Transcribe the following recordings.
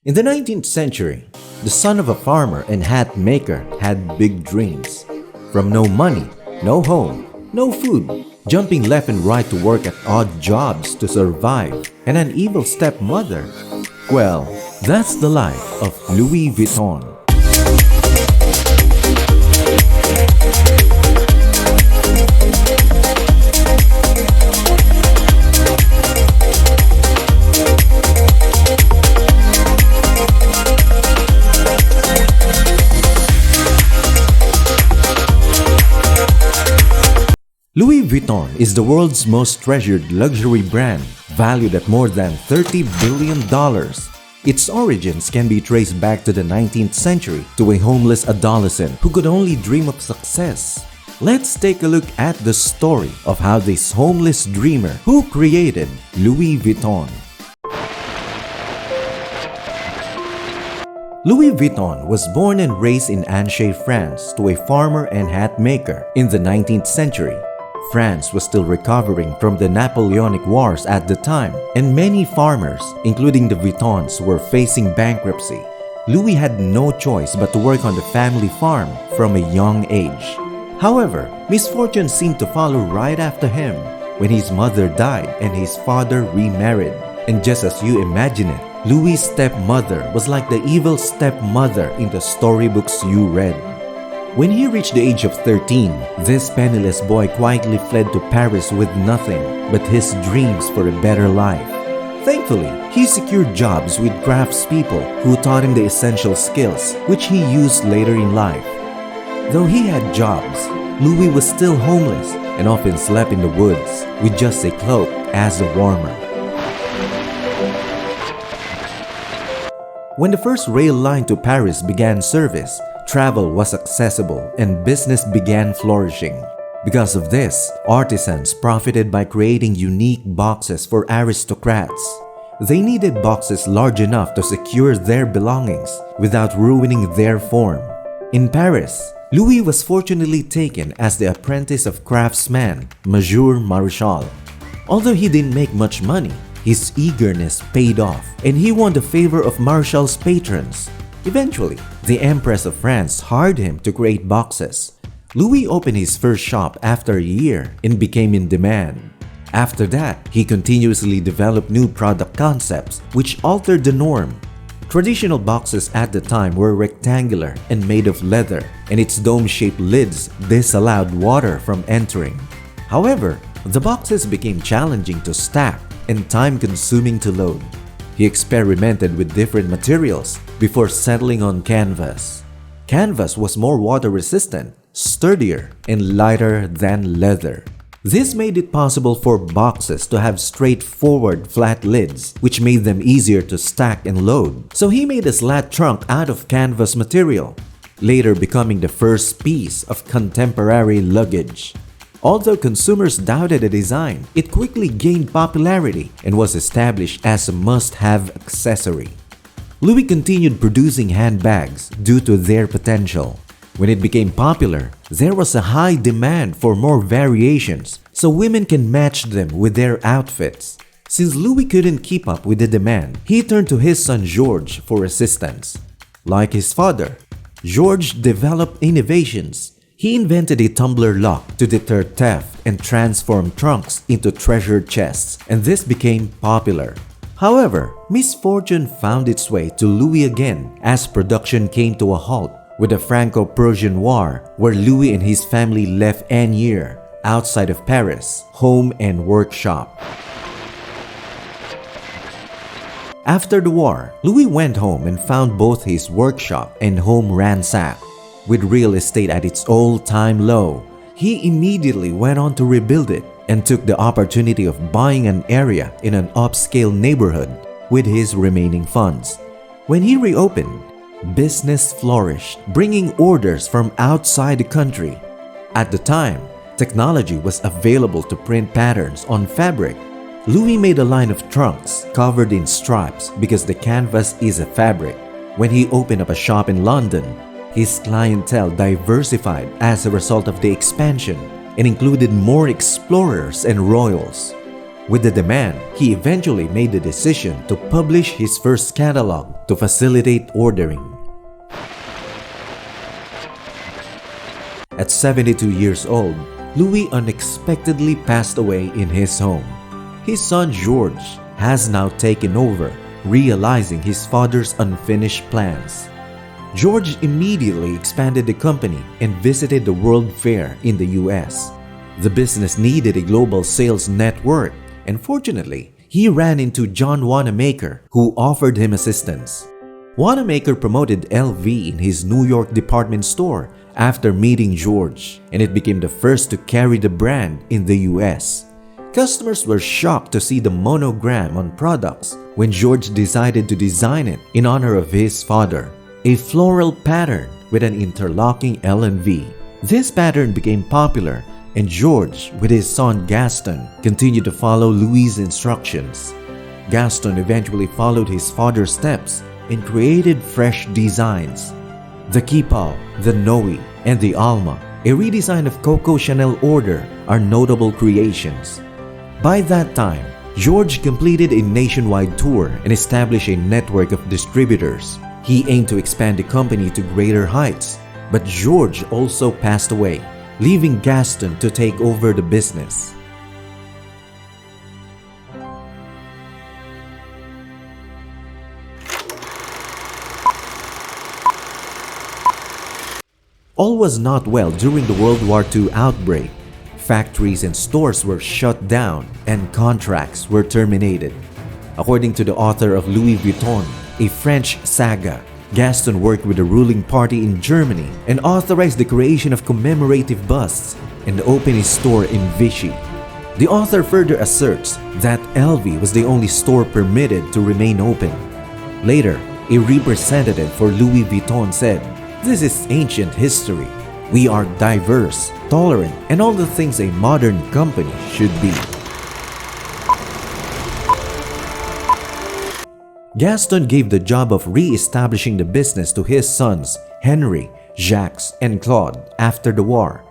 In the 19th century, the son of a farmer and hat maker had big dreams. From no money, no home, no food, jumping left and right to work at odd jobs to survive, and an evil stepmother. Well, that's the life of Louis Vuitton. Louis Vuitton is the world's most treasured luxury brand, valued at more than $30 billion. Its origins can be traced back to the 19th century to a homeless adolescent who could only dream of success. Let's take a look at the story of how this homeless dreamer who created Louis Vuitton. Louis Vuitton was born and raised in Angers, France, to a farmer and hat maker in the 19th century. France was still recovering from the Napoleonic Wars at the time, and many farmers, including the Vuittons, were facing bankruptcy. Louis had no choice but to work on the family farm from a young age. However, misfortune seemed to follow right after him when his mother died and his father remarried. And just as you imagine it, Louis' stepmother was like the evil stepmother in the storybooks you read. When he reached the age of 13, this penniless boy quietly fled to Paris with nothing but his dreams for a better life. Thankfully, he secured jobs with craftspeople who taught him the essential skills which he used later in life. Though he had jobs, Louis was still homeless and often slept in the woods with just a cloak as a warmer. When the first rail line to Paris began service, travel was accessible and business began flourishing. Because of this, artisans profited by creating unique boxes for aristocrats. They needed boxes large enough to secure their belongings without ruining their form. In Paris, Louis was fortunately taken as the apprentice of craftsman Monsieur Marechal. Although he didn't make much money, his eagerness paid off and he won the favor of Marechal's patrons. Eventually, the Empress of France hired him to create boxes. Louis opened his first shop after a year and became in demand. After that, he continuously developed new product concepts which altered the norm. Traditional boxes at the time were rectangular and made of leather, and its dome-shaped lids disallowed water from entering. However, the boxes became challenging to stack and time-consuming to load. He experimented with different materials before settling on canvas. Canvas was more water-resistant, sturdier, and lighter than leather. This made it possible for boxes to have straightforward flat lids, which made them easier to stack and load. So he made a slat trunk out of canvas material, later becoming the first piece of contemporary luggage. Although consumers doubted the design, it quickly gained popularity and was established as a must-have accessory. Louis continued producing handbags due to their potential. When it became popular, there was a high demand for more variations so women can match them with their outfits. Since Louis couldn't keep up with the demand, he turned to his son Georges for assistance. Like his father, Georges developed innovations. He invented a tumbler lock to deter theft and transform trunks into treasure chests, and this became popular. However, misfortune found its way to Louis again as production came to a halt with the Franco-Prussian War, where Louis and his family left Angers, outside of Paris, home and workshop. After the war, Louis went home and found both his workshop and home ransacked. With real estate at its all-time low, he immediately went on to rebuild it and took the opportunity of buying an area in an upscale neighborhood with his remaining funds. When he reopened, business flourished, bringing orders from outside the country. At the time, technology was available to print patterns on fabric. Louis made a line of trunks covered in stripes because the canvas is a fabric. When he opened up a shop in London, his clientele diversified as a result of the expansion and included more explorers and royals. With the demand, he eventually made the decision to publish his first catalog to facilitate ordering. At 72 years old, Louis unexpectedly passed away in his home. His son George has now taken over, realizing his father's unfinished plans. George immediately expanded the company and visited the World Fair in the US. The business needed a global sales network, and fortunately, he ran into John Wanamaker, who offered him assistance. Wanamaker promoted LV in his New York department store after meeting George, and it became the first to carry the brand in the US. Customers were shocked to see the monogram on products when George decided to design it in honor of his father, a floral pattern with an interlocking L and V. This pattern became popular, and George, with his son Gaston, continued to follow Louis' instructions. Gaston eventually followed his father's steps and created fresh designs. The Kipal, the Noe, and the Alma, a redesign of Coco Chanel order, are notable creations. By that time, George completed a nationwide tour and established a network of distributors. He aimed to expand the company to greater heights, but George also passed away, leaving Gaston to take over the business. All was not well during the World War II outbreak. Factories and stores were shut down and contracts were terminated. According to the author of Louis Vuitton, a French saga, Gaston worked with the ruling party in Germany and authorized the creation of commemorative busts and opened a store in Vichy. The author further asserts that LV was the only store permitted to remain open. Later, a representative for Louis Vuitton said, "This is ancient history. We are diverse, tolerant, and all the things a modern company should be." Gaston gave the job of re-establishing the business to his sons, Henry, Jacques, and Claude, after the war.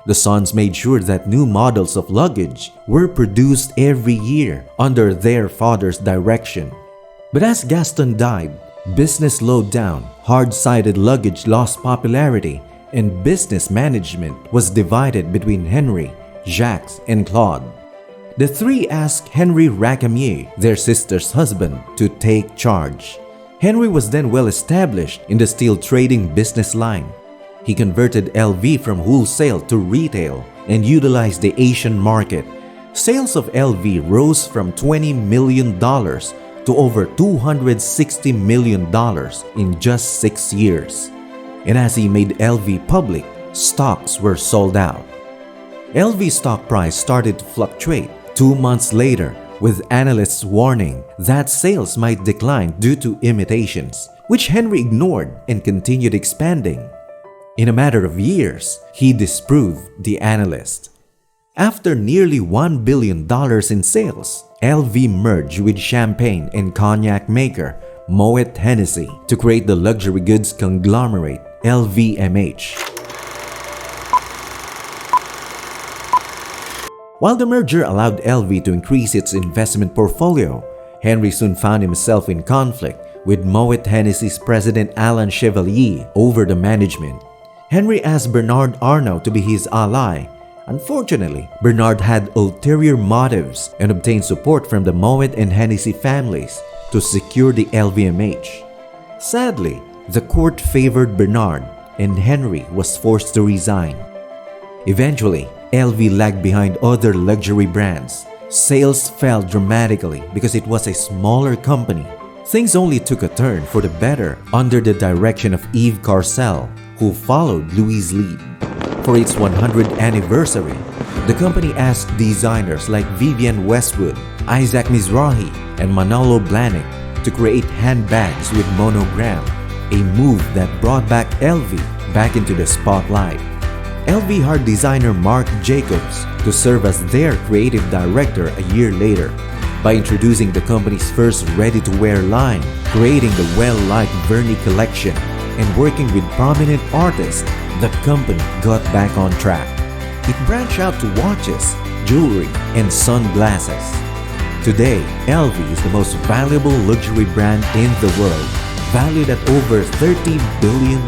The sons made sure that new models of luggage were produced every year under their father's direction. But as Gaston died, business slowed down, hard-sided luggage lost popularity, and business management was divided between Henry, Jacques, and Claude. The three asked Henry Racamier, their sister's husband, to take charge. Henry was then well established in the steel trading business line. He converted LV from wholesale to retail and utilized the Asian market. Sales of LV rose from $20 million to over $260 million in just 6 years. And as he made LV public, stocks were sold out. LV stock price started to fluctuate 2 months later, with analysts warning that sales might decline due to imitations, which Henry ignored and continued expanding. In a matter of years, he disproved the analyst. After nearly $1 billion in sales, LV merged with champagne and cognac maker Moet Hennessy to create the luxury goods conglomerate LVMH. While the merger allowed LV to increase its investment portfolio, Henry soon found himself in conflict with Moet Hennessy's president Alain Chevalier over the management. Henry asked Bernard Arnault to be his ally. Unfortunately, Bernard had ulterior motives and obtained support from the Moet and Hennessy families to secure the LVMH. Sadly, the court favored Bernard and Henry was forced to resign. Eventually, LV lagged behind other luxury brands. Sales fell dramatically because it was a smaller company. Things only took a turn for the better under the direction of Yves Carcel, who followed Louis' lead. For its 100th anniversary, the company asked designers like Vivienne Westwood, Isaac Mizrahi, and Manolo Blahnik to create handbags with monogram, a move that brought back LV back into the spotlight. LV hired designer Marc Jacobs to serve as their creative director a year later. By introducing the company's first ready-to-wear line, creating the well-liked Vernis collection, and working with prominent artists, the company got back on track. It branched out to watches, jewelry, and sunglasses. Today, LV is the most valuable luxury brand in the world, valued at over $30 billion.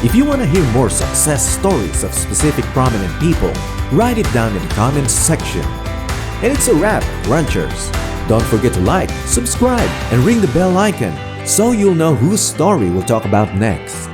If you want to hear more success stories of specific prominent people, write it down in the comments section. And it's a wrap, Ranchers! Don't forget to like, subscribe, and ring the bell icon so you'll know whose story we'll talk about next.